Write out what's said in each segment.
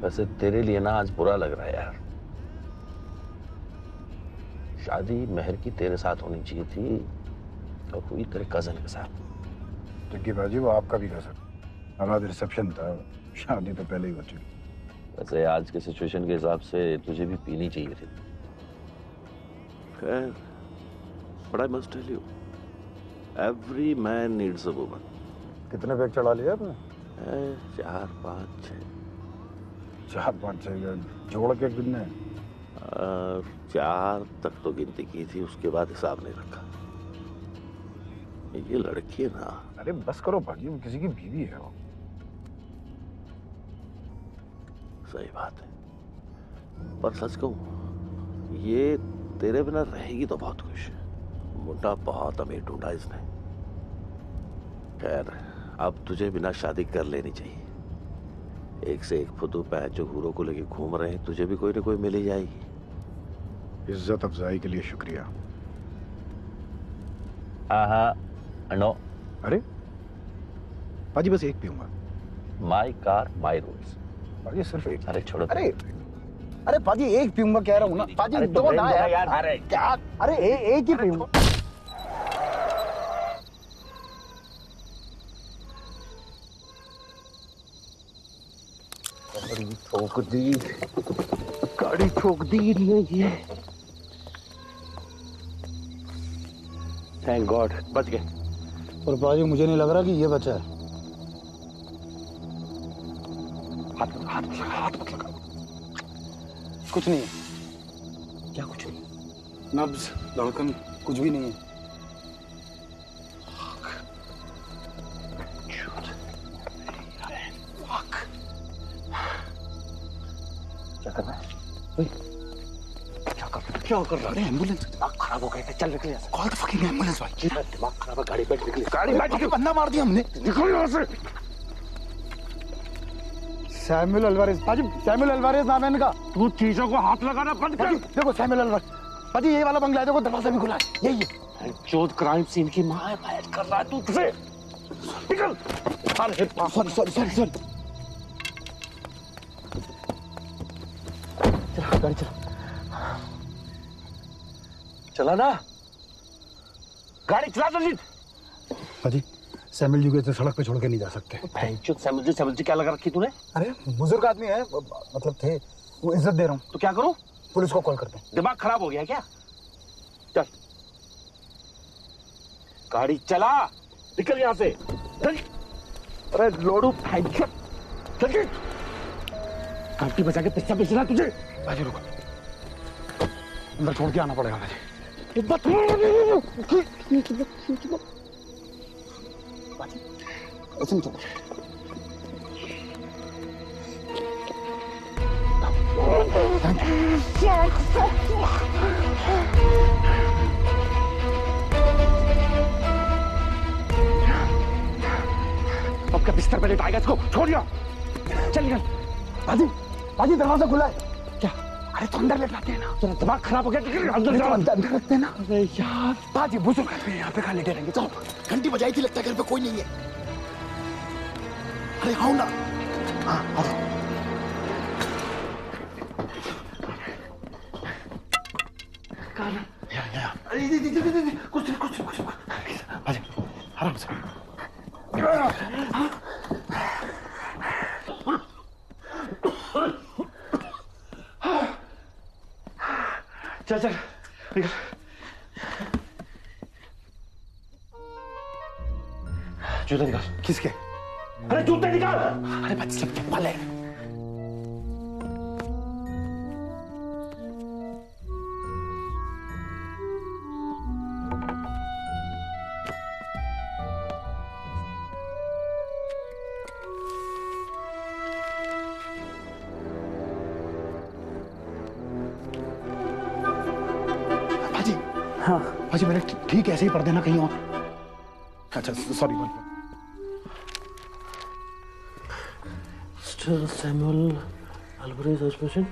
वैसे तेरे लिए ना आज बुरा लग रहा है यार। शादी मेहर की तेरे साथ होनी चाहिए थी और हुई तेरे कजन के साथ। जग्गी बाजी वो आपका भी कजन, हमारा रिसेप्शन था, शादी तो पहले ही हो चुकी। वैसे आज के सिचुएशन के हिसाब से तुझे भी पीनी चाहिए थी। खैर, but I must tell you, every man needs a woman. कितने बैग चढ़ा लिया आपने? 4 5 6 4 5 6 जोड़ के कितने? 4 तक तो गिनती की थी, उसके बाद हिसाब नहीं रखा। ये लड़की है ना। अरे बस करो भाजी, वो किसी की बीवी है वो। सही बात है, पर सच कहूं ये तेरे बिना रहेगी तो बहुत खुश है। मुंडा बहुत अमीर ढूंढा इसने। खैर, अब तुझे बिना शादी कर लेनी चाहिए। एक से एक फुदू पैच जो हूरों को लेके घूम रहे हैं, तुझे भी कोई ना कोई मिल ही जाएगी। इज्जत अफजाई के लिए शुक्रिया। नो। अरे भाजी बस एक पीऊंगा। My car my rules. भाजी सिर्फ एक। अरे छोड़ो। अरे पाजी एक पीऊंगा कह रहा हूँ ना। पाजी दो ना यार। अरे क्या? अरे एक ही पीऊंगा। गाड़ी ठोक दी ये। थैंक गॉड बच गए। और पाजी मुझे नहीं लग रहा कि ये बचा है। हाथ मत लगा। कुछ नहीं है। क्या कुछ नहीं? नब्ज, धड़कन कुछ भी नहीं है। क्या करना है? क्या कर रहा है? एम्बुलेंस। दिमाग खराब हो गया है, चल निकले यहाँ से। कॉल द फकिंग एम्बुलेंस भाई। दिमाग खराब है, गाड़ी बैठ निकले। गाड़ी बैठ के बंदा मार दिया हमने। निकल यहाँ से। Samuel Alvarez. पाजी सैमुअल अल्वारेज नाम है इनका। तू चीजों को हाथ लगाना बंद कर। देखो सैमुअल अल्वारेज। पाजी ये वाला बंगला है, देखो दरवाजा भी खुला है। यही है। चोद क्राइम सीन की माँ है, फाइट कर रहा है तू। तुझे निकल। Sorry sorry sorry sorry. चला गाड़ी चला। चला ना, गाड़ी चला जल्दी। पाजी सैमुअल जी को इधर सड़क पे छोड़ के नहीं जा सकते। सैमुअल जी क्या लगा रखी तूने? अरे बुजुर्ग आदमी है, मतलब थे, वो इज्जत दे रहा हूँ। तो क्या करूं? पुलिस को कॉल करते हैं। दिमाग खराब हो गया क्या? चल गाड़ी चला, निकल यहाँ से। चल। अरे लोडू जल्दी। घंटी बचा के पिस्ता बेचना तुझे। बाजी रुको, अंदर छोड़ के आना पड़ेगा मुझे। ऐसे नहीं चलो। अब क्या बिस्तर पे लेटाएगा इसको? छोड़ दिया। चल निकल। बाजी बाजी दरवाजा खुला है। क्या? अरे तो अंदर लेटाते हैं ना। तेरा दिमाग खराब हो गया। अंदर जाओ। अंदर रखते हैं ना। अरे यार, बाजी बुजुर्ग आदमी है, यहाँ पे कहाँ लेटे रहेंगे? चलो। घंटी बजाई थी, लगता है घर पे कोई नहीं है। अरे आओ ना। हाँ आ जाओ। कुछ बाजी आराम से। चल चल निकल। जूते निकाल। किसके? अरे जूते निकाल। अरे बाजी सब चप्पल है। हाँ भाजी मेरे ठीक ऐसे ही पढ़ देना कहीं और। अच्छा सॉरी। Samuel Alvarez husband.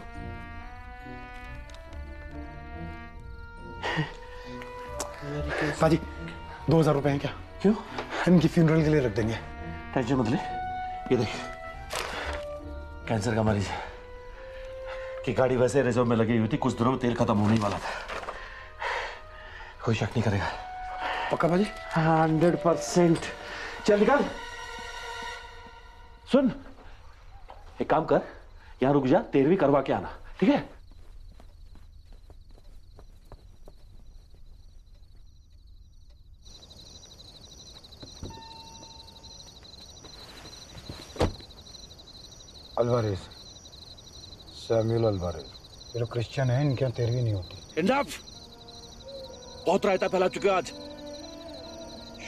भाजी 2000 रुपए हैं क्या? क्यों? इनकी फ्यूनरल के लिए रख देंगे। टेंशन मत ले। ये देख, कैंसर का मरीज है, कि गाड़ी वैसे रिजर्व में लगी हुई थी, कुछ दिनों में तेल खत्म होने वाला था। कोई शक नहीं करेगा। पक्का भाजी? 100%। चल निकल। सुन, एक काम कर, यहां रुक जा, 13वीं करवा के आना, ठीक है? Alvarez, Samuel Alvarez. ये लोग क्रिश्चियन हैं, इनके यहाँ 13वीं नहीं होती। इनफ! बहुत रायता फैला चुके हो आज।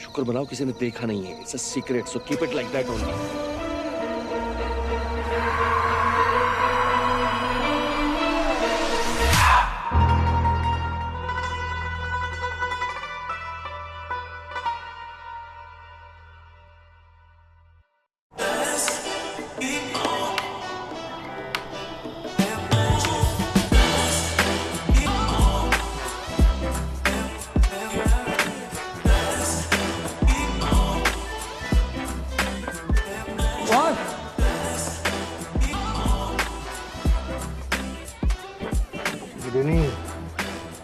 शुक्र मनाओ किसी ने देखा नहीं है। It's a secret, so keep it like that only.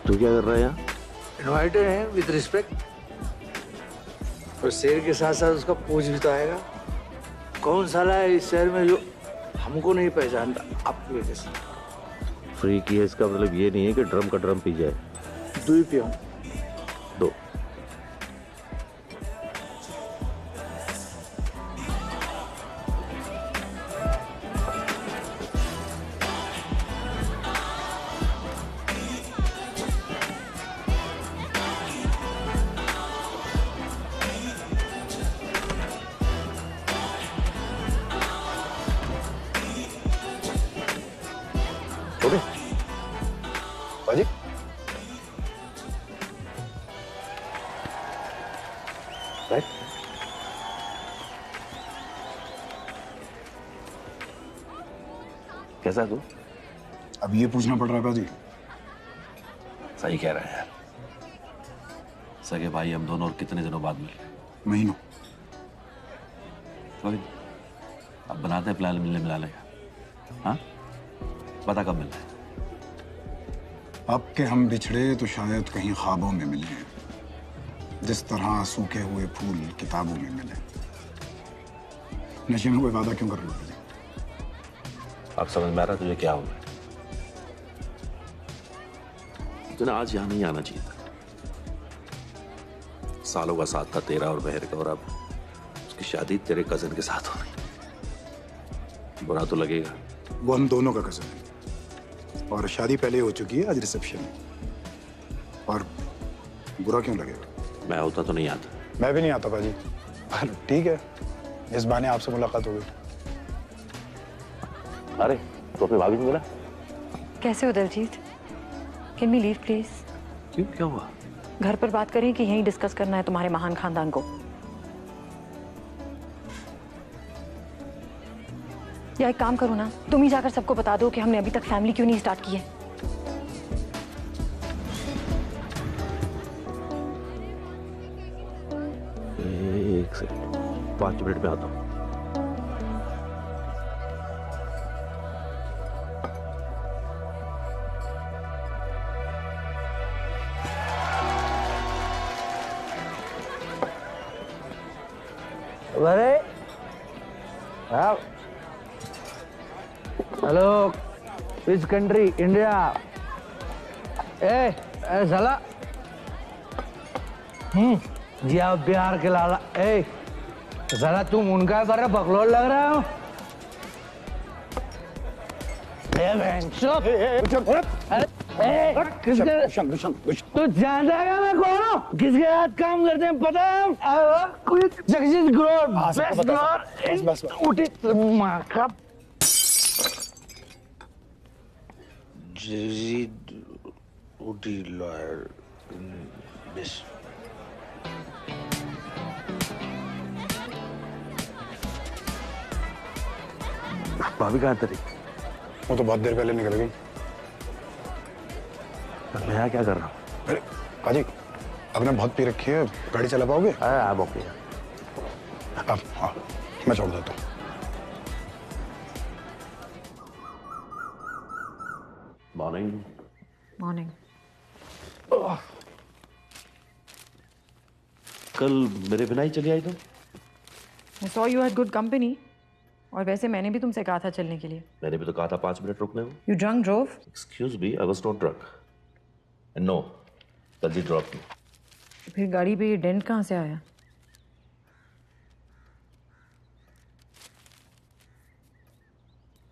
तू क्या कर रहा है यहाँ? इन्वाइटेड है विद रिस्पेक्ट, और शेर के साथ साथ उसका पूछ भी तो आएगा। कौन साला है इस शहर में जो हमको नहीं पहचानता आपकी वजह से? फ्री की है, इसका मतलब ये नहीं है कि ड्रम का ड्रम पी जाए। 2 ही पियो। 2। भाजी राइट। कैसा तू? अब ये पूछना पड़ रहा है भाजी। सही कह रहा है यार। सगे भाई हम दोनों, और कितने दिनों बाद मिले? महीनों। कोई नहीं, अब बनाते हैं प्लान मिलने मिलाने का। हाँ, बता कब मिलना है? अब के हम बिछड़े तो शायद कहीं ख्वाबों में मिले, जिस तरह सूखे हुए फूल किताबों में मिले। नशे में कोई वादा क्यों कर रहे हो? अब समझ में आ रहा तुझे क्या हो गया? तूने आज यहाँ नहीं आना चाहिए था। सालों का साथ था तेरा और बहर का, और अब उसकी शादी तेरे कजन के साथ हो रही। बुरा तो लगेगा। वो हम दोनों का कज़न है, और शादी पहले हो चुकी है, आज रिसेप्शन है। और बुरा क्यों लगेगा? मैं होता तो नहीं आता। मैं भी नहीं आता भाजी, पर ठीक है, इस बहाने आपसे मुलाकात हो गई। अरे तो अपनी भाभी को मिला? कैसे हो Daljeet? Can we leave please? क्यों, क्या हुआ? घर पर बात करें कि यहीं डिस्कस करना है तुम्हारे महान खानदान को? या एक काम करो ना, तुम ही जाकर सबको बता दो कि हमने अभी तक फैमिली क्यों नहीं स्टार्ट की है। एक सेकंड, 5 मिनट में आता हूँ। अरे हेलो, विच कंट्री? इंडिया। ए साला, जी आप बिहार के लाला। ए साला, तुम उनका बड़ा बकलोल लग रहा हो। तो जानता है मैं कौन हूँ, किसके साथ काम करते हैं पता है? जगजीत ग्रोवर, बेस्ट ग्रोवर उठी माँ का। जगजीत उठी लॉयर बेस्ट। भाभी कहाँ तेरी? वो तो बहुत देर पहले निकल गई। मैं यहाँ क्या कर रहा हूँ? अरे भाजी, आपने बहुत पी रखी है, गाड़ी चला पाओगे? आप ओके। अब हाँ, मैं छोड़ देता हूँ। मॉर्निंग। मॉर्निंग। कल मेरे बिना ही चली आई तुम? I saw you had good company. और वैसे मैंने भी तुमसे कहा था चलने के लिए। मैंने भी तो कहा था 5 मिनट रुकने को। You drunk drove? Excuse me, I was not drunk. And no, Daljit dropped me. फिर गाड़ी पे ये डेंट कहाँ से आया?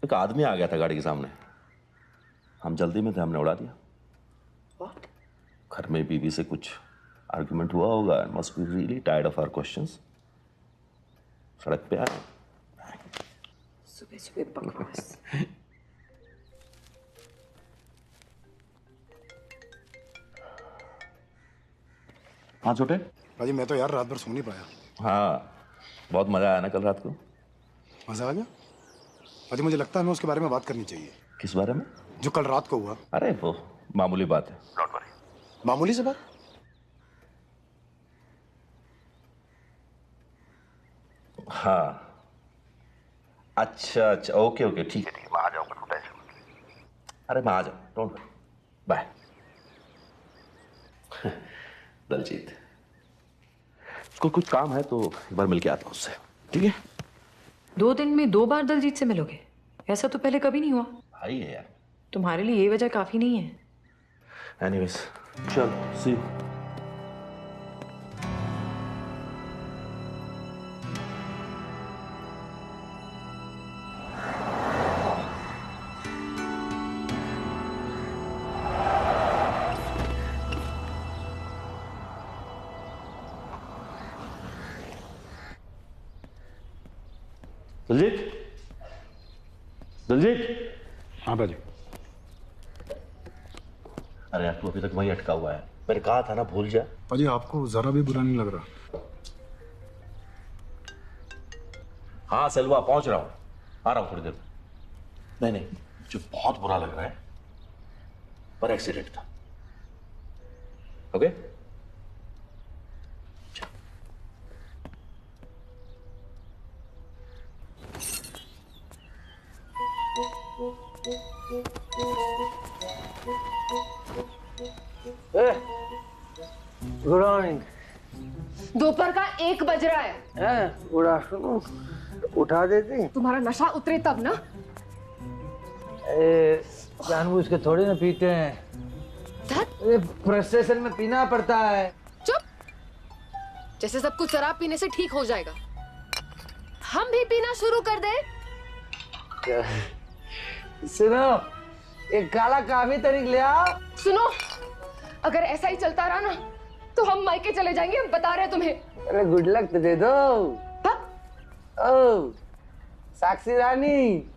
एक आदमी आ गया था गाड़ी के सामने, हम जल्दी में थे, हमने उड़ा दिया। घर में बीवी से कुछ आर्गुमेंट हुआ होगा, must be really tired of our questions. सड़क पे आए। सुबह सुबह बकवास। हाँ छोटे। भाजी मैं तो यार रात भर सो नहीं पाया। हाँ, बहुत मजा आया ना कल रात को। मजा आ गया? भाजी मुझे लगता है हमें उसके बारे में बात करनी चाहिए। किस बारे में? जो कल रात को हुआ। अरे वो मामूली बात है, डोंट वरी। मामूली से बात? हाँ अच्छा अच्छा, ओके ओके, ठीक है मैं आ जाऊंगा, टेंशन मत लीजिए। अरे मैं आ जाऊँ, डोंट वरी, बाय। दलजीत, उसको कुछ काम है तो एक बार मिलके आता हूँ उससे, ठीक है? 2 दिन में 2 बार दलजीत से मिलोगे? ऐसा तो पहले कभी नहीं हुआ। भाई है यार। तुम्हारे लिए ये वजह काफी नहीं है। एनीवेज, चल सी यू। दलजीत, दलजीत। हाँ भाजी। अरे यार तू अभी तक वहीं अटका हुआ है, मैंने कहा था ना भूल जा। भाजी आपको जरा भी बुरा नहीं लग रहा? हाँ सेल्वा, पहुंच रहा हूँ, आ रहा हूँ थोड़ी देर में। नहीं नहीं, मुझे बहुत बुरा लग रहा है, पर एक्सीडेंट था। ओके? Good morning. दोपहर का 1 बज रहा है। Good afternoon. उठा देती? तुम्हारा नशा उतरे तब ना। जानबूझ के थोड़ी ना पीते हैं, फ्रस्ट्रेशन में पीना पड़ता है। चुप, जैसे सब कुछ शराब पीने से ठीक हो जाएगा। हम भी पीना शुरू कर दे। सुनो, एक काला काफी तरीक ले आओ। सुनो, अगर ऐसा ही चलता रहा ना तो हम मायके चले जाएंगे, हम बता रहे हैं तुम्हें। अरे गुड लक तो दे दो। हाँ? ओ साक्षी रानी।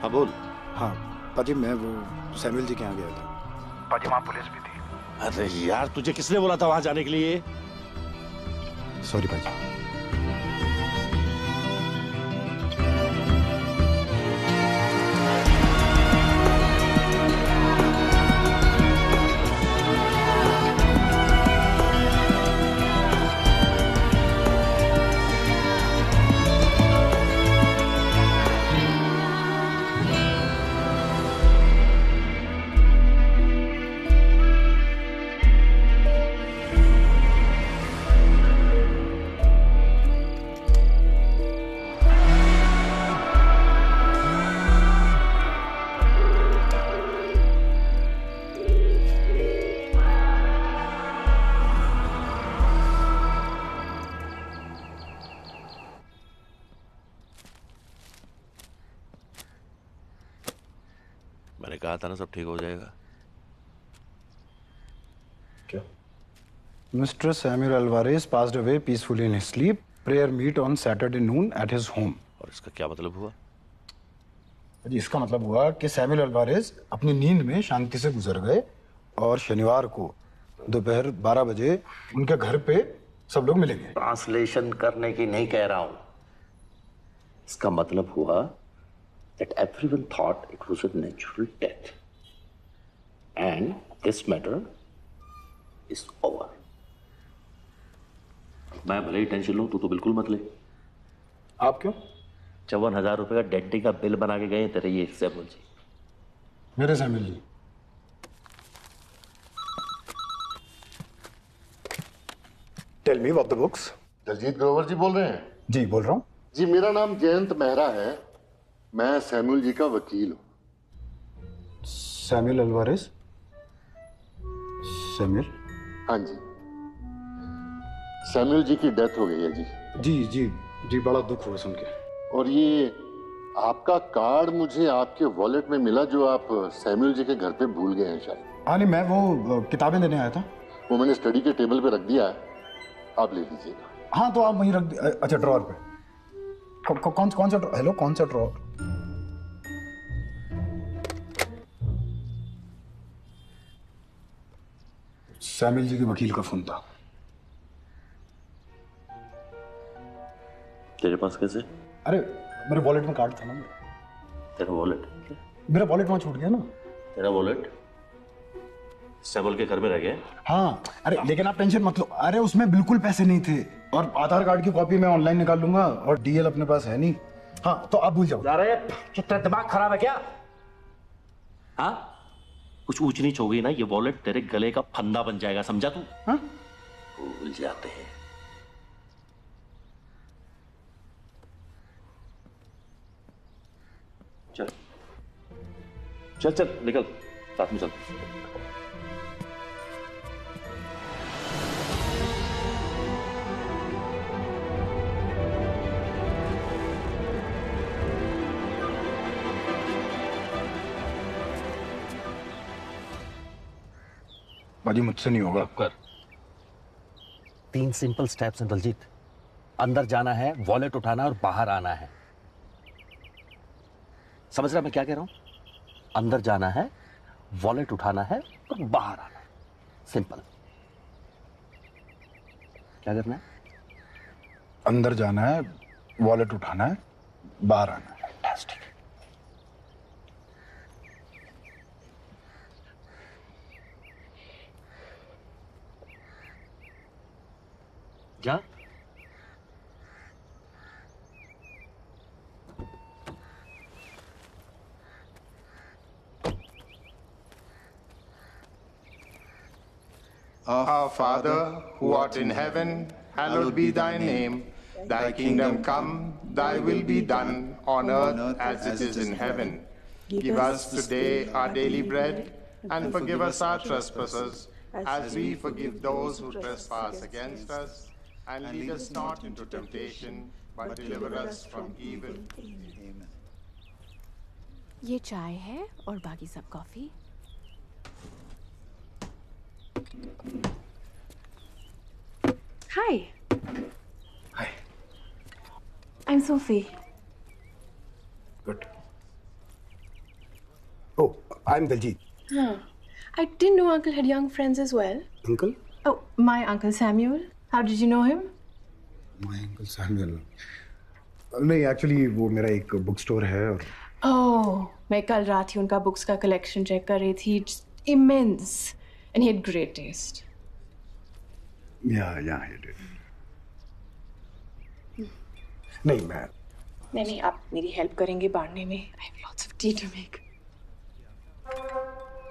हाँ बोल। हाँ पाजी मैं वो सैमुअल जी के यहाँ गया था। पाजी वहाँ पुलिस भी थी। अरे यार तुझे किसने बोला था वहां जाने के लिए? सॉरी पाजी। मैंने कहा था ना सब ठीक हो जाएगा। क्या? Mr. Samuel Alvarez passed away peacefully in his sleep. Prayer meet on Saturday noon at his home. और इसका क्या मतलब हुआ? जी, इसका मतलब हुआ कि सैमुअल अल्वारेज अपनी नींद में शांति से गुजर गए और शनिवार को दोपहर 12 बजे उनके घर पे सब लोग मिलेंगे। ट्रांसलेशन करने की नहीं कह रहा हूं। इसका मतलब हुआ that everyone thought it was a natural death and this matter is over. मैं भले ही टेंशन लूं, तू तो बिल्कुल मत ले। आप क्यों? 54,000 रुपए का डेंटिंग का बिल बना के गए तेरे ये सैमुअल जी। मेरे Samuel ji, tell me what the books. Daljeet Grover ji बोल रहे हैं? जी बोल रहा हूँ। जी, मेरा नाम जयंत मेहरा है। मैं सैमुअल जी का वकील हूँ। Samuel Alvarez? सैमुअल? हाँ जी, सैमुअल जी की डेथ हो गई है जी। जी जी जी, बड़ा दुख हुआ सुन के। और ये आपका कार्ड मुझे आपके वॉलेट में मिला जो आप सैमुअल जी के घर पे भूल गए हैं शायद। हाँ नहीं, मैं वो किताबें देने आया था। वो मैंने स्टडी के टेबल पे रख दिया है, आप ले लीजिएगा। हाँ तो आप वहीं रख अच्छा, ड्रॉअर पे। कौन सा हेलो, कौन सा ड्रॉअर? सैमुअल जी के वकील का फोन था। तेरे पास कैसे? अरे मेरे वॉलेट में कार्ड था ना। तेरा वॉलेट? मेरा वॉलेट वहां छूट गया ना। तेरा वॉलेट सैमुअल के घर में रह गया? हाँ, अरे लेकिन आप टेंशन मत लो। अरे उसमें बिल्कुल पैसे नहीं थे और आधार कार्ड की कॉपी मैं ऑनलाइन निकाल लूंगा और डीएल अपने पास है नहीं। हाँ तो आप भूल जाओ। अरे तेरा दिमाग खराब है क्या? हाँ, कुछ ऊंच नीच हो गई ना, ये वॉलेट तेरे गले का फंदा बन जाएगा, समझा तू? हाँ? भूल जाते हैं। चल चल चल, निकल, साथ में चल। बाजी मुझसे नहीं होगा। कर। 3 सिंपल स्टेप्स हैं दलजीत। अंदर जाना है, वॉलेट उठाना और बाहर आना है। समझ रहा मैं क्या कह रहा हूं? अंदर जाना है, वॉलेट उठाना है और बाहर आना है। सिंपल। क्या करना है? अंदर जाना है, वॉलेट उठाना है, बाहर आना है। फैंटास्टिक। जा। Our Father, who art in heaven, hallowed be thy name. Thy kingdom come, thy will be done, on earth as it is in heaven. Give us today our daily bread, and forgive us our trespasses, as we forgive those who trespass against us. And lead us not into temptation, but deliver us from evil. ये चाय है और बाकी सब coffee. Hi. Hi. I'm Sophie. Good. Oh, I'm Daljit. Huh. I didn't know Uncle had young friends as well. Uncle? Oh, my Uncle Samuel. How did you know him? My Uncle Samuel. नहीं, actually वो मेरा एक book store है और Oh, मैं कल रात ही उनका बुक्स का कलेक्शन चेक कर रही थी. Just immense. And he had great taste. yeah, he did. नहीं, मैं नहीं, आप मेरी हेल्प करेंगे बांटने में. I have lots of tea to make.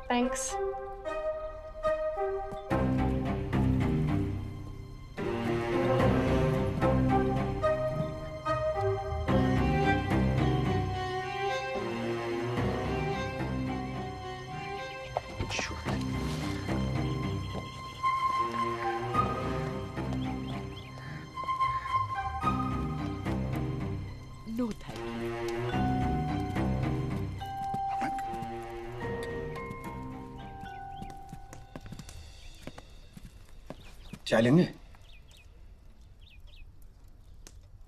Thanks. No thank you. चाय लेंगे?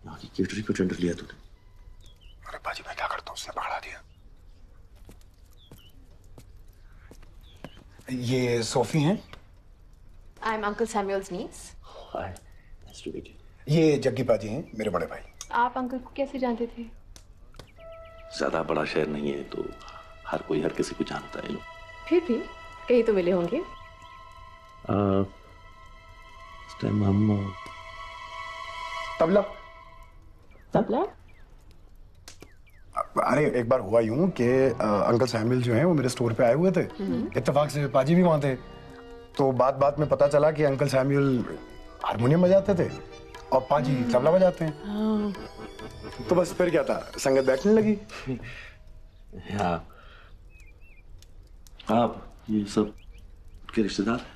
यहाँ की केटरिंग को टेंडर लिया तूने? अरे बाजी मैं क्या करता हूँ, उसने पकड़ा दिया। ये सोफी हैं। I'm Uncle Samuel's niece. Hi, nice to meet you. ये जग्गी पाजी हैं, मेरे बड़े भाई। आप अंकल को कैसे जानते थे? ज्यादा बड़ा शहर नहीं है तो हर कोई हर किसी को जानता है। फिर भी कहीं तो मिले होंगे। इस टाइम हम तबला। तबला? अरे एक बार हुआ यूं कि अंकल सैमुअल जो हैं वो मेरे स्टोर पे आए हुए थे। इत्तेफाक से पाजी भी वहां थे, तो बात बात में पता चला कि अंकल सैमुअल हारमोनियम बजाते थे और पाजी तबला बजाते हैं। तो बस फिर क्या था, संगत बैठने लगी। हाँ, आप ये सब के रिश्तेदार?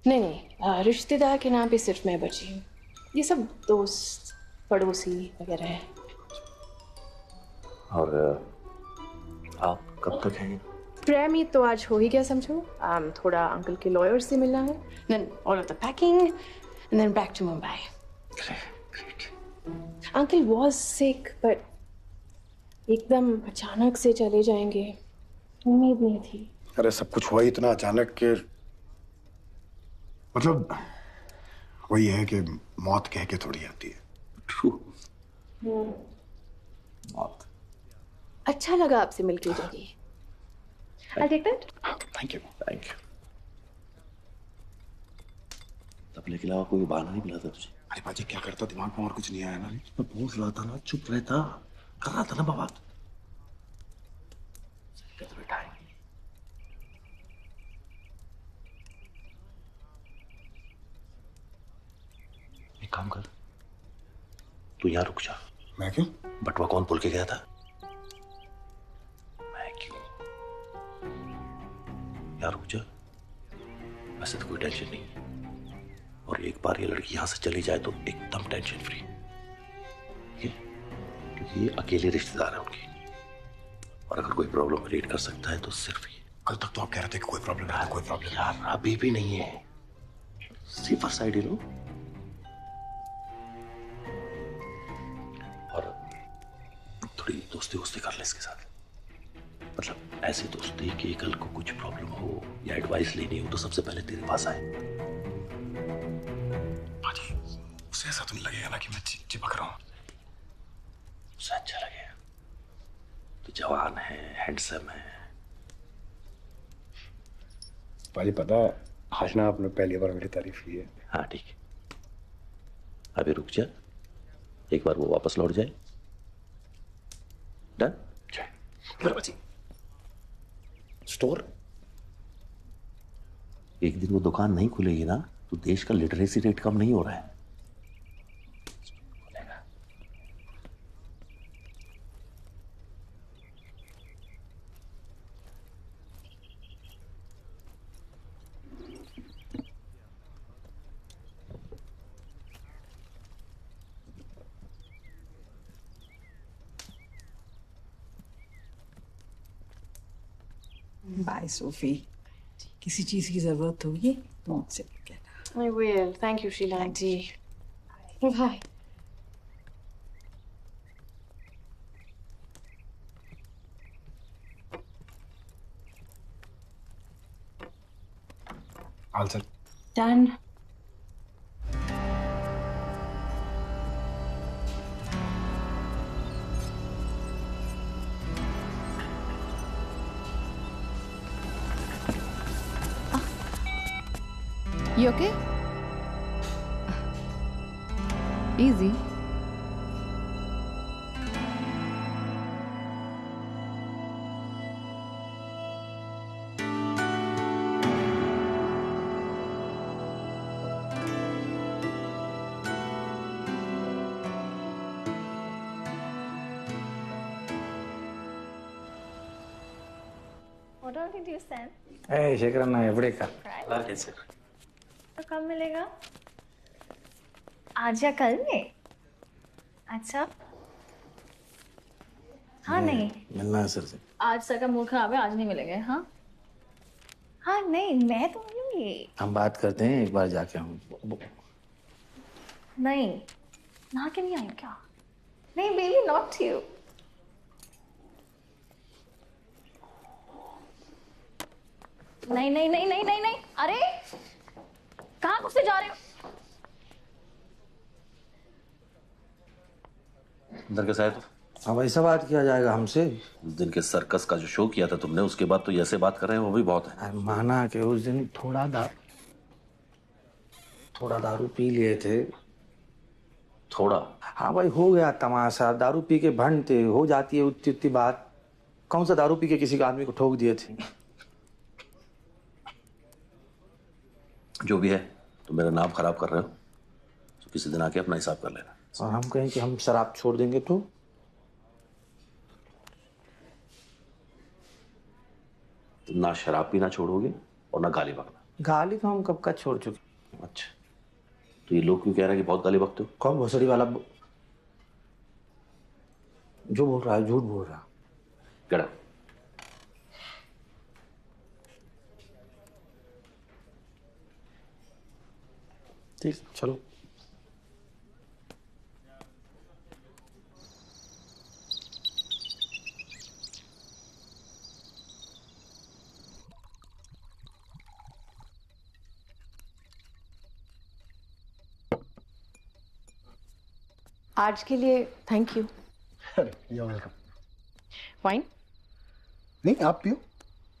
नहीं, रिश्तेदार के नाम पे सिर्फ मैं बची हूँ। ये सब दोस्त पड़ोसी वगैरह है। और आप कब तक हैं? प्रेयर मीट तो आज हो ही गया समझो। थोड़ा अंकल के लॉयर से मिलना है, then all of the packing and then back to Mumbai. Great. Uncle was sick but एकदम अचानक से चले जाएंगे, उम्मीद नहीं थी। अरे सब कुछ हुआ इतना अचानक के, मतलब वही है कि मौत कह के थोड़ी आती है। True. मौत। अच्छा लगा आपसे मिलकर जगी। I'll take that. Thank you. तबले के अलावा कोई बहाना नहीं मिला था तुझे? अरे बाजी क्या करता, दिमाग में और कुछ नहीं आया ना। मैं बोल रहा था ना, चुप रहता, कर रहा था ना बाबा। बेटा एक काम कर, तू यहाँ रुक जा। मैं क्यों? बटवा कौन बोल के गया था? मैं क्यों? यहाँ रुक जा। वैसे तो कोई टेंशन नहीं, और एक बार ये लड़की यहां से चली जाए तो एकदम टेंशन फ्री, क्योंकि ये अकेले रिश्तेदार है उनकी, और अगर कोई प्रॉब्लम क्रिएट कर सकता है तो सिर्फ ये। कल तक तो आप कह रहे थे कि कोई प्रॉब्लम नहीं है, कोई प्रॉब्लम यार अभी भी नहीं है। सेफर साइड लो, और थोड़ी दोस्ती वोस्ती कर ले इसके साथ। मतलब ऐसी दोस्ती कि कल को कुछ प्रॉब्लम हो या एडवाइस लेनी हो तो सबसे पहले तेरे पास आए। बाजी उसे ऐसा तो नहीं लगेगा ना कि मैं चिपक रहा हूँ? उसे अच्छा लगेगा, तो जवान है, हैंडसम है। बाजी पता है, आज ना आपने पहली बार मेरी तारीफ की है। हाँ ठीक है, अभी रुक जा, एक बार वो वापस लौट जाए। डन? बाजी स्टोर एक दिन वो दुकान नहीं खुलेगी ना तो देश का लिटरेसी रेट कम नहीं हो रहा है। बाय सोफी, किसी चीज की जरूरत होगी तो मुझसे कहना। I will. Thank you, Sheila aunty. Bye. All set. Done. You okay? Easy. What all did you send? Hey, Shekharana, every car. तो कब मिलेगा? आज या कल में? अच्छा। हाँ नहीं। मिलना है सर से। आज सर का मूड खराब है, आज नहीं मिलेंगे। हाँ। हाँ नहीं, मैं तो नहीं Wait. हम बात करते हैं एक बार जाके हम। नहीं, नहा के नहीं आई क्या? नहीं बेबी, not you. नहीं नहीं नहीं नहीं नहीं नहीं, अरे कहाँ घुसे जा रहे हो? अंदर कैसा है तू? अब ऐसा बात किया जाएगा हमसे? उस दिन के सर्कस का जो शो किया था तुमने, उसके बाद तो ऐसे बात कर रहे हैं, वो भी बहुत है। माना कि उस दिन थोड़ा दारू पी लिए थे। थोड़ा? हाँ भाई, हो गया तमाशा। दारू पी के भंड थे, हो जाती है उतनी उतनी बात। कौन सा दारू पी के किसी आदमी को ठोक दिए थे? जो भी है, तुम मेरा नाम खराब कर रहे हो, तो किसी दिन आके अपना हिसाब कर लेना। और हम कहें कि हम शराब छोड़ देंगे तो? तुम ना शराब पीना छोड़ोगे और ना गाली बकना। गाली तो हम कब का छोड़ चुके। अच्छा, तो ये लोग क्यों कह रहे हैं कि बहुत गाली बकते हो? कौन भोसड़ी वाला जो बोल रहा है? झूठ बोल रहा। गड़ा। ठीक, चलो। आज के लिए thank you. You're welcome. Wine? नहीं, आप पियो।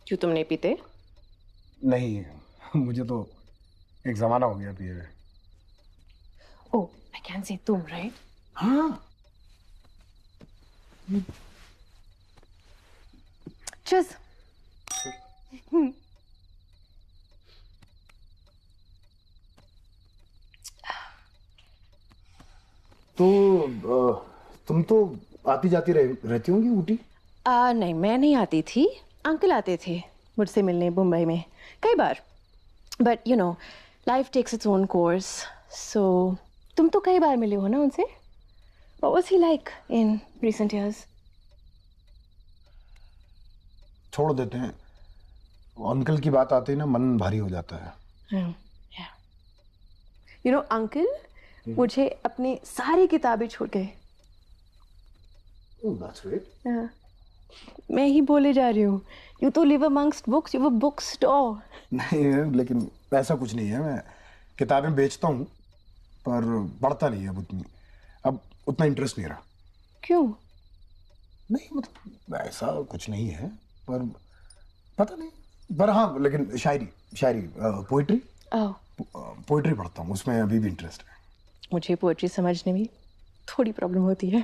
क्यों, तुम नहीं पीते? नहीं, मुझे तो एक जमाना हो गया पिए हुए। ओह, आई कैन से तुम, राइट? हाँ। Cheers. तो तुम तो आती जाती रहती होंगी ऊटी? नहीं, मैं नहीं आती थी। अंकल आते थे मुझसे मिलने मुंबई में कई बार। But you know, life takes its own course. So तुम तो कई बार मिले हो ना उनसे? What was he like in recent years? छोड़ देते हैं। अंकल की बात आती है ना, मन भारी हो जाता है। यू नो, अंकल मुझे अपनी सारी किताबें छोड़ गए। That's great. मैं ही बोले जा रही हूँ। यू तो live amongst books, you book store. नहीं, लेकिन ऐसा कुछ नहीं है। मैं किताबें बेचता हूँ पर पढ़ता नहीं है अब उतना इंटरेस्ट नहीं रहा। क्यों? नहीं, मतलब ऐसा कुछ नहीं है, पर पता नहीं। पर हाँ, लेकिन शायरी पोइट्री पढ़ता हूँ, उसमें अभी भी इंटरेस्ट है। मुझे पोएट्री समझने में थोड़ी प्रॉब्लम होती है।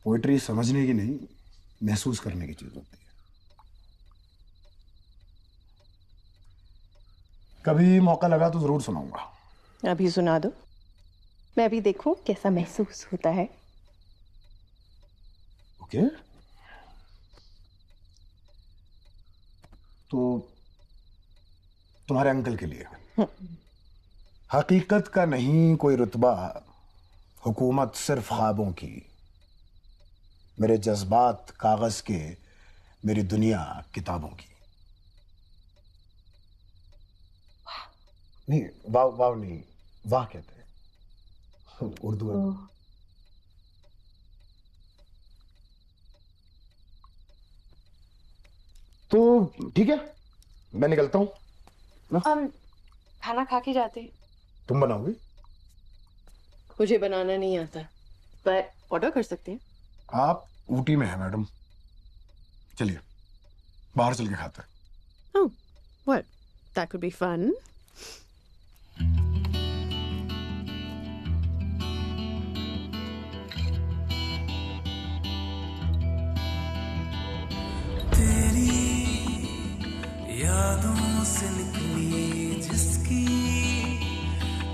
पोइट्री समझने की नहीं, महसूस करने की चीज होती है। कभी मौका लगा तो जरूर सुनाऊंगा। अभी सुना दो, मैं भी देखूं कैसा महसूस होता है। ओके। तो तुम्हारे अंकल के लिए। हकीकत का नहीं कोई रुतबा, हुकूमत सिर्फ ख्वाबों की। मेरे जज्बात कागज के, मेरी दुनिया किताबों की। नहीं, वाव नहीं, वाह कहते हैं उर्दू है। तो ठीक है, मैं निकलता हूँ। खाना खा के जाते। तुम बनाओगे? मुझे बनाना नहीं आता, पर ऑर्डर कर सकते हैं। आप ऊटी में है मैडम, चलिए बाहर चल के खाते हैं। Oh, well, that could be fun. यादों से निकली जिसकी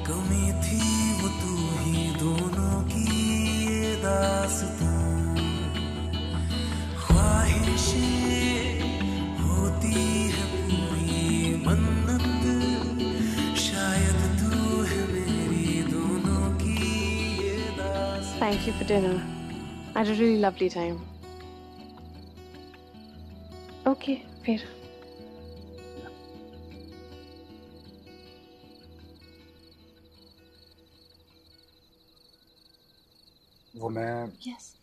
कमी थी, वो तू ही दोनों की ये दास्तां। ख्वाहिशें होती है पूरी मन्नत, शायद तू है मेरी दोनों की ये दास्तां। Thank you for dinner. I had a really lovely time. Okay, फिर वो मैं यस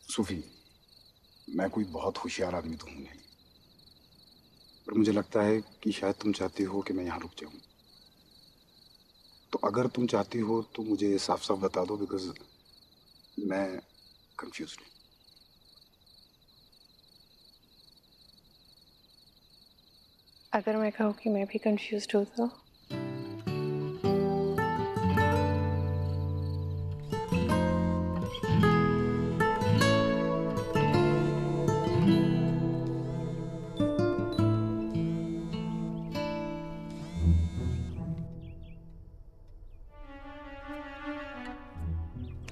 सूफी, मैं कोई बहुत होशियार आदमी तो हूँ नहीं, पर मुझे लगता है कि शायद तुम चाहती हो कि मैं यहाँ रुक जाऊँ। तो अगर तुम चाहती हो तो मुझे साफ साफ बता दो, बिकॉज मैं कंफ्यूज हूँ। अगर मैं कहूँ कि मैं भी कंफ्यूज्ड हूँ तो?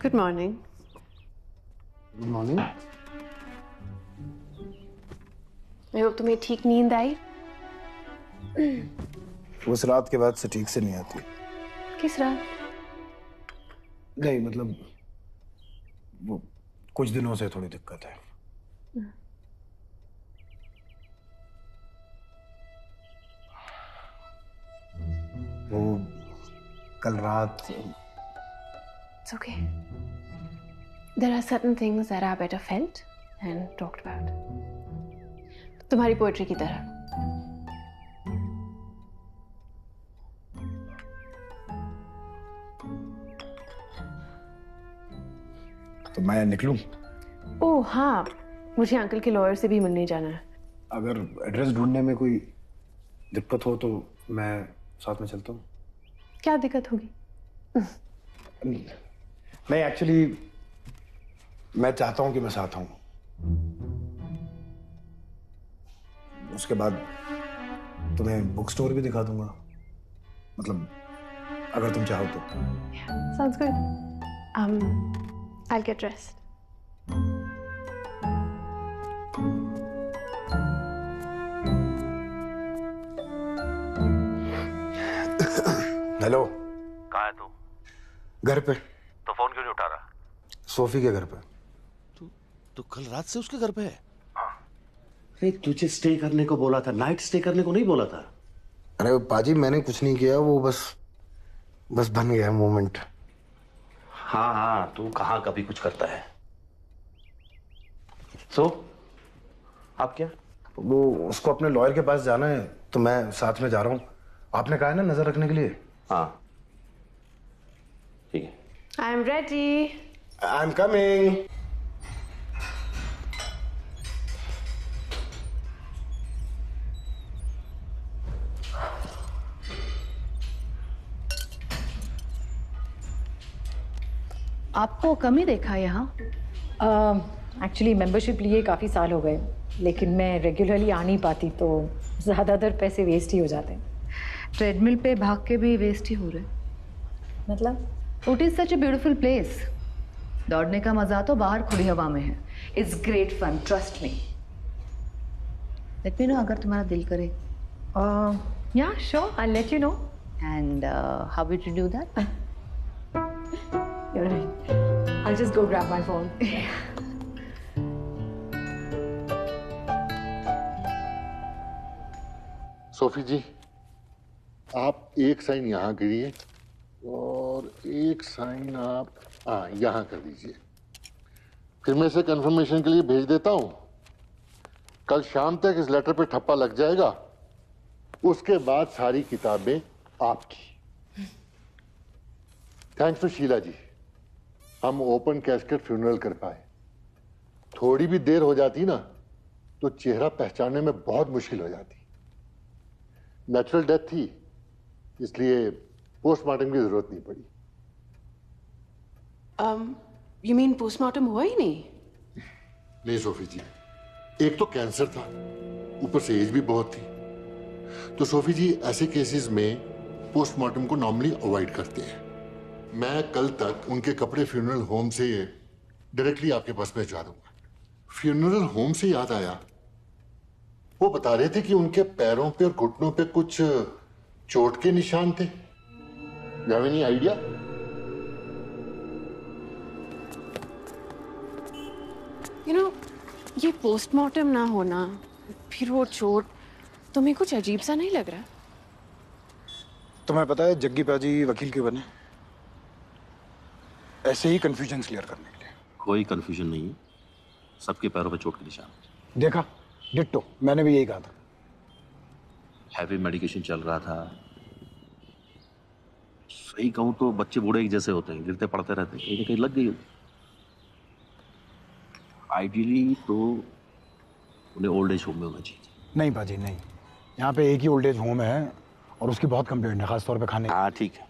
Good morning. Good morning. I hope तुम्हें ठीक नींद आई। उस रात के बाद से ठीक से नहीं आती। किस रात? नहीं मतलब वो कुछ दिनों से थोड़ी दिक्कत है। वो कल रात। It's okay. There are certain things that are better felt and talked about. तुम्हारी पोएट्री की तरह। तो मैं निकलूं? ओह हाँ, मुझे अंकल के लॉयर से भी मिलने जाना है। अगर एड्रेस ढूंढने में कोई दिक्कत हो तो मैं साथ में चलता हूँ। क्या दिक्कत होगी? नहीं एक्चुअली मैं चाहता हूँ कि मैं साथ आऊँ। उसके बाद तुम्हें बुक स्टोर भी दिखा दूंगा, मतलब अगर तुम चाहो तो। Sounds good. I'll get dressed. Hello. कहाँ है तू? घर पे। तो फोन क्यों नहीं उठा रहा? सोफी के घर पे। तू कल रात से उसके घर पे है? अरे तुझे स्टे करने को बोला था, नाइट स्टे करने को नहीं बोला था। अरे पाजी मैंने कुछ नहीं किया, वो बस बन गया मोमेंट। हाँ हाँ, तू कहाँ कभी कुछ करता है। आप क्या? वो उसको अपने लॉयर के पास जाना है तो मैं साथ में जा रहा हूँ। आपने कहा है ना नजर रखने के लिए। हाँ ठीक है। I am ready. I'm coming. आपको कम ही देखा यहाँ। एक्चुअली मेंबरशिप लिए काफ़ी साल हो गए, लेकिन मैं रेगुलरली आ नहीं पाती तो ज़्यादातर पैसे वेस्ट ही हो जाते हैं। ट्रेडमिल पे भाग के भी वेस्ट ही हो रहे। मतलब? It is such a beautiful place. दौड़ने का मजा तो बाहर खुली हवा में है। It's great fun, trust me. Let me know अगर तुम्हारा दिल करे। Yeah sure, I let you know. And how will you do that? You're right. I'll just go grab my phone. Sophie ji, आप एक साइन यहाँ गिरिए और एक साइन आप यहाँ कर दीजिए। फिर मैं इसे कंफर्मेशन के लिए भेज देता हूँ। कल शाम तक इस लेटर पे ठप्पा लग जाएगा, उसके बाद सारी किताबें आपकी। थैंक्स टू शीला जी, हम ओपन कैस्केट फ्यूनरल कर पाए। थोड़ी भी देर हो जाती ना तो चेहरा पहचानने में बहुत मुश्किल हो जाती। नेचुरल डेथ थी, इसलिए पोस्टमार्टम की जरूरत नहीं पड़ी। You mean पोस्टमार्टम हुआ ही नहीं? नहीं सोफी जी, एक तो कैंसर था, ऊपर से एज भी बहुत थी। तो सोफी जी ऐसे केसेस में पोस्टमार्टम को नॉर्मली अवॉइड करते हैं। मैं कल तक उनके कपड़े फ्यूनरल होम से डायरेक्टली आपके पास पहुंचा दूंगा। फ्यूनरल होम से याद आया, वो बता रहे थे कि उनके पैरों पे और घुटनों पे कुछ चोट के निशान थे। You have any idea? You know, ये पोस्टमार्टम ना होना, फिर वो चोट, तुम्हें कुछ अजीब सा नहीं लग रहा? तुम्हें पता है जग्गी पाजी वकील क्यों बने? ऐसे ही कंफ्यूजन क्लियर करने के लिए। कोई कंफ्यूजन नहीं है, सबके पैरों पे चोट के निशान। देखा, डिट्टो, मैंने भी यही कहा था। हैवी मेडिकेशन चल रहा था। सही कहूं तो बच्चे बूढ़े एक जैसे होते हैं, गिरते पड़ते रहते हैं, कहीं ना कहीं लग गई। आइडियली तो उन्हें ओल्ड एज होम में होना चाहिए। नहीं बाजी नहीं, यहाँ पे एक ही ओल्ड एज होम है और उसकी बहुत कंप्लेंट है, खासतौर पे खाने। हाँ ठीक है,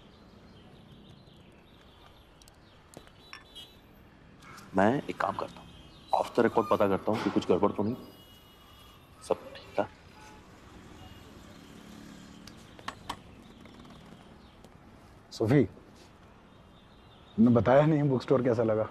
मैं एक काम करता हूँ, ऑफ द रिकॉर्ड पता करता हूँ कि कुछ गड़बड़ तो नहीं, सब ठीक था। सोफी, तुमने बताया नहीं बुक स्टोर कैसा लगा?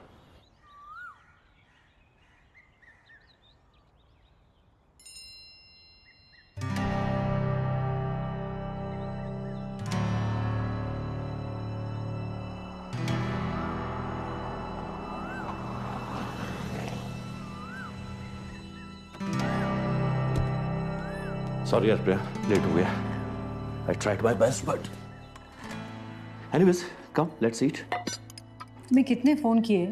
सॉरी यार प्रिया, लेट हो गया। I tried my best but anyways, come let's eat. मैं कितने फोन किए,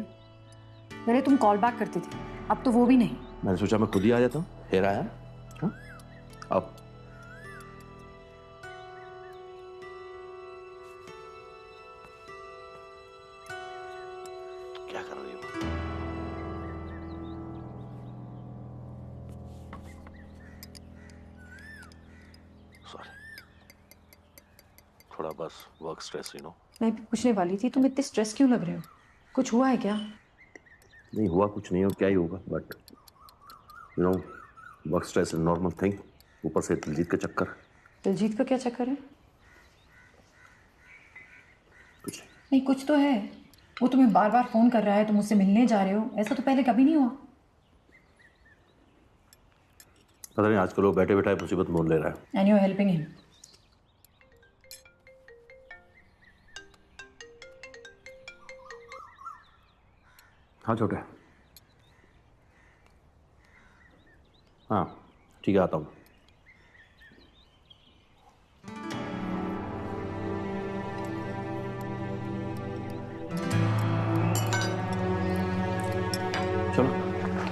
पहले तुम कॉल बैक करती थी, अब तो वो भी नहीं। मैंने सोचा मैं खुद ही आ जाता हूँ, हेर आया। हाँ? अब क्या कर रही हो? सॉरी, थोड़ा बस वर्क स्ट्रेस, यू नो। मैं भी पूछने वाली थी, तुम इतने स्ट्रेस क्यों लग रहे हो? कुछ हुआ है क्या? नहीं हुआ कुछ नहीं हो, क्या ही होगा, but you no work stress is normal thing. ऊपर से दिलजीत का चक्कर। दिलजीत का क्या चक्कर है? कुछ नहीं, कुछ तो है। वो तुम्हें बार बार फोन कर रहा है, तुम मुझसे मिलने जा रहे हो, ऐसा तो पहले कभी नहीं हुआ। पता नहीं आजकल वो बैठे बैठाए मुसीबत मोल ले रहा है। And you are helping him. हाँ छोटे, हाँ ठीक है, आता हूँ। चलो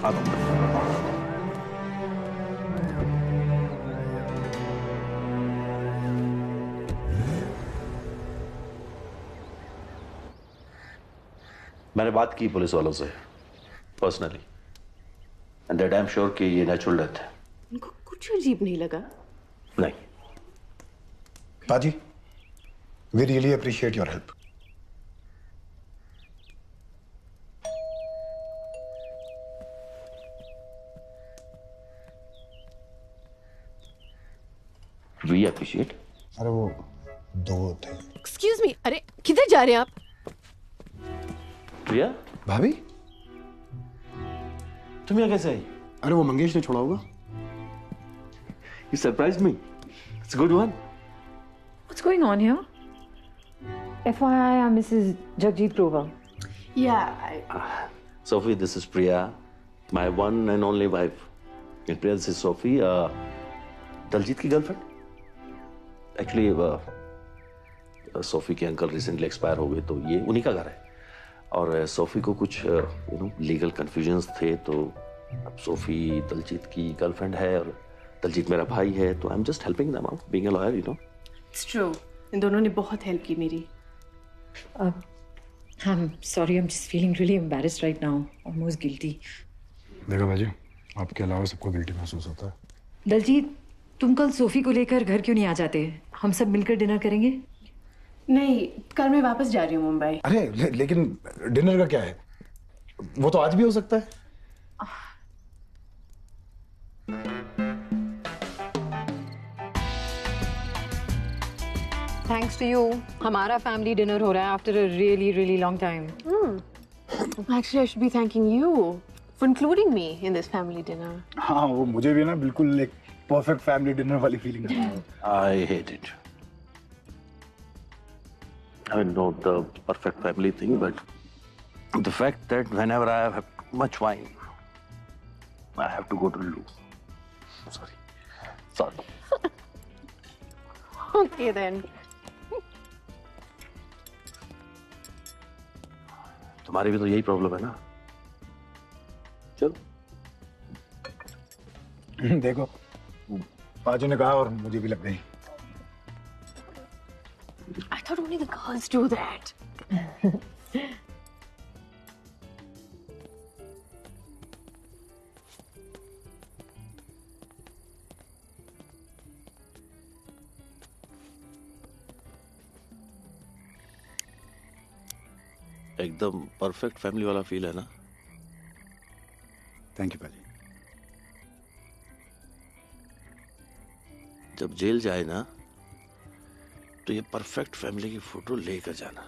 आता हूँ। मैंने बात की पुलिस वालों से personally, and that I am sure कि ये नेचुरल डेथ है। उनको कुछ अजीब नहीं लगा? नहीं। बाजी, we really appreciate your help. We appreciate? अरे वो दो थे। एक्सक्यूज मी, अरे किधर जा रहे हैं आप? प्रिया, भाभी, तुम यहाँ कैसे आई? अरे वो मंगेश ने छोड़ा होगा। You surprised me. It's a good one. What's going on here? FYI, I'm Mrs. Jagjit Grover. Yeah. Sophie, this is Priya, my one and only wife. And Priya, this is Sophie, Daljit की girlfriend. Actually Sophie के uncle recently expire हो गए, तो ये उन्हीं का घर है। और सोफी को कुछ यू नो लीगल कंफ्यूजन्स थे, तो अब सोफी दलजीत की गर्लफ्रेंड है और दलजीत मेरा भाई है, तो I am just helping them out, being a lawyer, you know. It's true, इन दोनों ने बहुत हेल्प की मेरी। I'm sorry, I'm just feeling really embarrassed right now, almost guilty. देखो बाजी, आपके अलावा सबको गिल्टी महसूस होता है। दलजीत, तुम कल सोफी को लेकर घर क्यों नहीं आ जाते? हम सब मिलकर डिनर करेंगे। नहीं, कल मैं वापस जा रही हूँ मुंबई। अरे लेकिन डिनर का क्या है, वो तो आज भी हो सकता है। Thanks to you, हमारा फैमिली डिनर हो रहा है after a really really long time. Actually, I should be thanking you for including me in this family dinner. हाँ, वो मुझे भी ना बिल्कुल एक परफेक्ट फैमिली डिनर वाली फीलिंग है। I hate it. I mean, not the perfect family thing, but the fact that whenever I have much wine, I have to go to the loo. Sorry. Okay then. तुम्हारी भी तो यही problem है ना। चलो देखो पाजी ने कहा और मुझे भी लग गई। I thought only the girls do that. एकदम परफेक्ट फैमिली वाला फील है ना। थैंक यू पाजी। जब जेल जाए ना तो ये परफेक्ट फैमिली की फोटो लेकर जाना,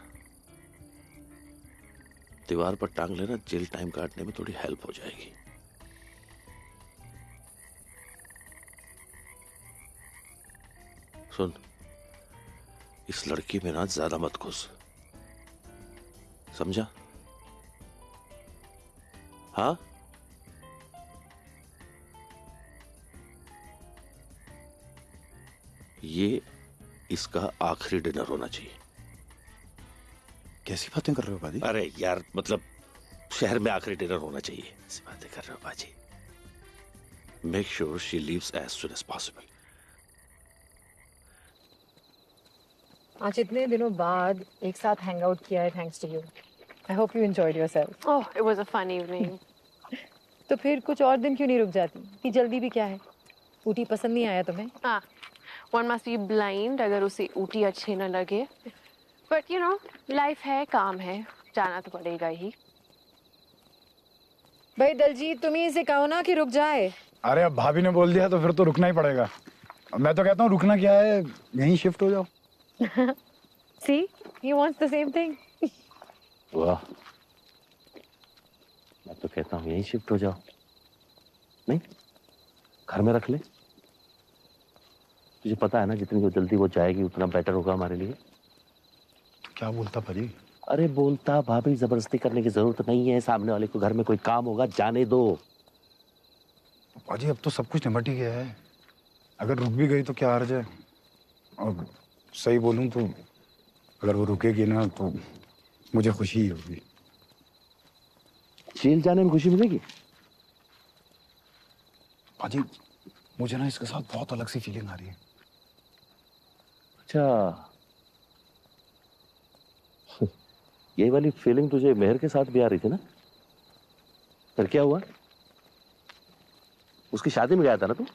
दीवार पर टांग लेना, जेल टाइम काटने में थोड़ी हेल्प हो जाएगी। सुन, इस लड़की में ना ज्यादा मत घुस, समझा? हाँ, ये इसका आखिरी डिनर होना चाहिए। कैसी बातें कर रहे हो पाजी? अरे यार, मतलब शहर में आखिरी डिनर होना चाहिए, ऐसी बातें कर रहे हो बाजी। Make sure she leaves as soon as possible. आज इतने दिनों बाद एक साथ हैंग आउट किया है, thanks to you. I hope you enjoyed yourself. Oh, it was a fun evening. तो फिर कुछ और दिन क्यों नहीं रुक जाती? इतनी जल्दी भी क्या है? ऊटी पसंद नहीं आया तुम्हें? Ah, one must be blind अगर उसे ऊटी अच्छे न लगे। But you know, life है, काम है, जाना तो पड़ेगा ही। भाई दलजीत, तुम ही इसे कहो ना कि रुक जाए। अरे अब भाभी ने बोल दिया तो फिर तो रुकना ही पड़ेगा। मैं तो कहता हूँ रुकना क्या है, यहीं शिफ्ट हो जाओ। See, he wants the same thing. वाह, मैं तो कहता हूँ यहीं शिफ्ट हो जाओ। नहीं, घर में रख ले। तुझे पता है ना, जितनी जल्दी वो जाएगी उतना बेटर होगा हमारे लिए। क्या बोलता पाजी? अरे बोलता, भाभी जबरदस्ती करने की जरूरत नहीं है, सामने वाले को घर में कोई काम होगा, जाने दो। पाजी अब तो सब कुछ निपट ही गया है, अगर रुक भी गई तो क्या हर्ज है। और सही बोलूं तो अगर वो रुकेगी ना तो मुझे खुशी ही होगी। जेल जाने में खुशी मिलेगी? पाजी मुझे ना इसके साथ बहुत अलग सी फीलिंग आ रही है। अच्छा, ये वाली फीलिंग तुझे मेहर के साथ भी आ रही थी ना? फिर क्या हुआ? उसकी शादी में गया था ना तू?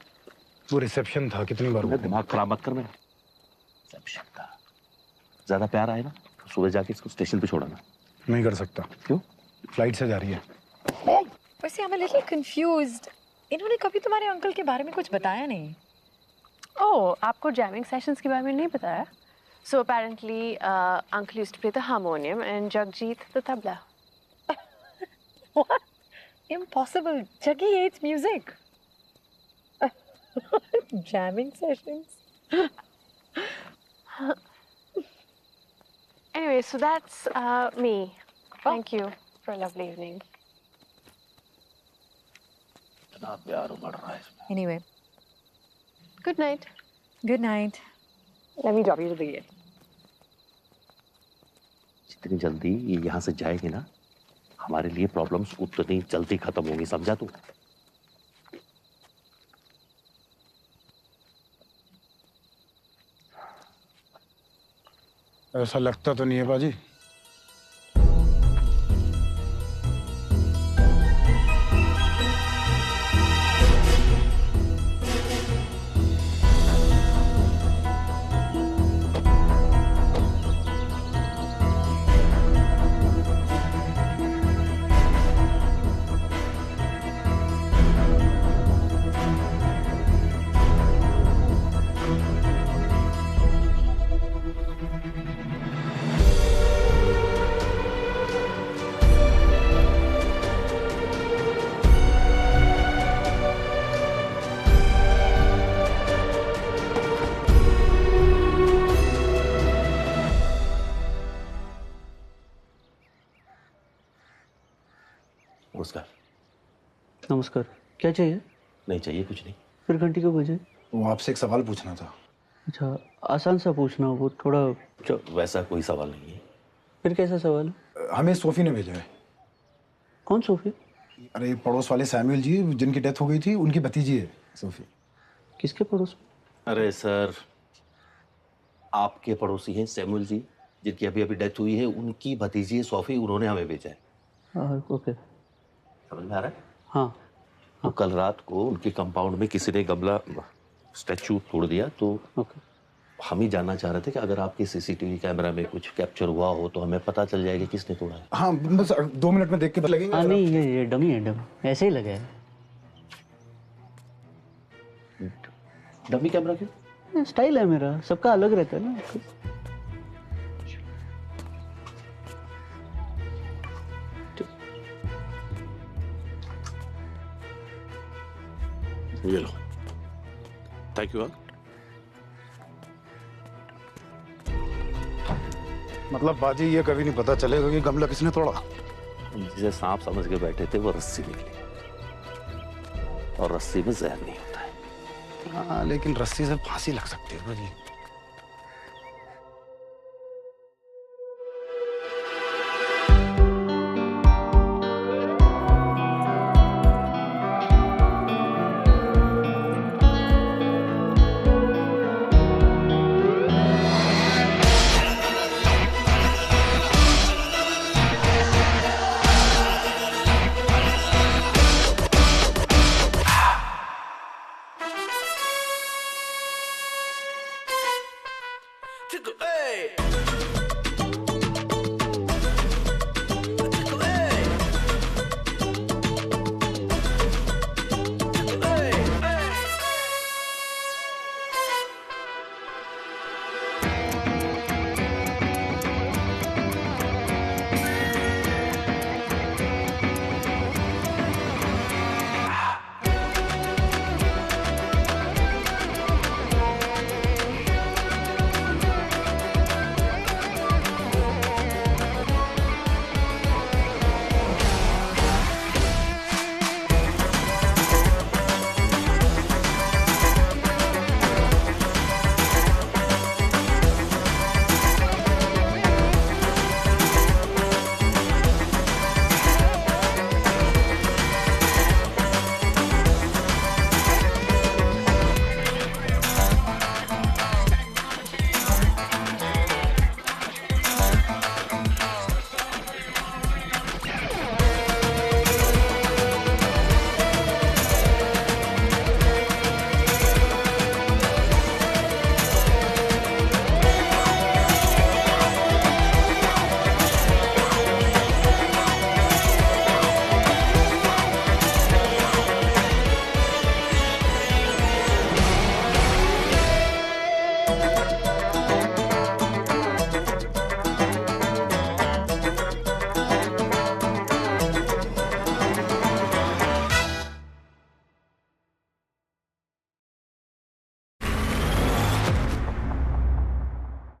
वो रिसेप्शन था, कितनी बार दिमाग खराब मत कर मेरा। रिसेप्शन था, ज्यादा प्यार आए ना तो सुबह जाके इसको स्टेशन पे छोड़ना। नहीं कर सकता। क्यों? फ्लाइट से जा रही है। वैसे I am a little confused. इन्होंने कभी तुम्हारे अंकल के बारे में कुछ बताया नहीं? Oh, आपको jamming sessions के बारे में नहीं बताया? So apparently, Uncle used to play the harmonium and Jagjit the tabla. What? Impossible. Jaggi hates music. Jamming sessions. Anyway, so that's me. Thank you for a lovely evening. इतना प्यार उमड़ रहा है इसमें। Anyway. Good night. Good night. Let me drop you to the gate. जितनी जल्दी ये यहाँ से जाएगी ना, हमारे लिए प्रॉब्लम्स उतनी जल्दी खत्म होंगी, समझा तू? ऐसा लगता तो नहीं है बाजी। नमस्कार। नमस्कार, क्या चाहिए? नहीं चाहिए कुछ नहीं। फिर घंटी क्यों बजे? वो आपसे एक सवाल पूछना था। अच्छा, आसान सा पूछना, वो थोड़ा वैसा कोई सवाल नहीं है। फिर कैसा सवाल है? हमें सोफी ने भेजा है। कौन सोफी? अरे पड़ोस वाले सैमुअल जी जिनकी डेथ हो गई थी, उनकी भतीजी है सोफी। किसके पड़ोस में? अरे सर, आपके पड़ोसी हैं सैमुअल जी, जिनकी अभी अभी डेथ हुई है, उनकी भतीजी है सोफी, उन्होंने हमें भेजा है। ओके, समझ में आ रहा है? हाँ। तो कल रात को उनके कंपाउंड में किसी ने गमला स्टैचू तोड़ दिया, तो हम ही जानना चाह रहे थे कि अगर आपके सीसीटीवी कैमरा में कुछ कैप्चर हुआ हो तो हमें पता चल जाएगा किसने तोड़ा है। हाँ बस 2 मिनट में देख के लगेंगे। हाँ नहीं, ये डमी है, डमी ऐसे ही लगा है। डमी कैमरा क्यों? स्टाइल है मेरा, सबका अलग रहता है ना। ये लो, थैंक यू। मतलब बाजी ये कभी नहीं पता चलेगा कि गमला किसने तोड़ा। जिसे सांप समझ के बैठे थे वो रस्सी निकली, और रस्सी में जहर नहीं होता है। हाँ लेकिन रस्सी से फांसी लग सकती है बाजी।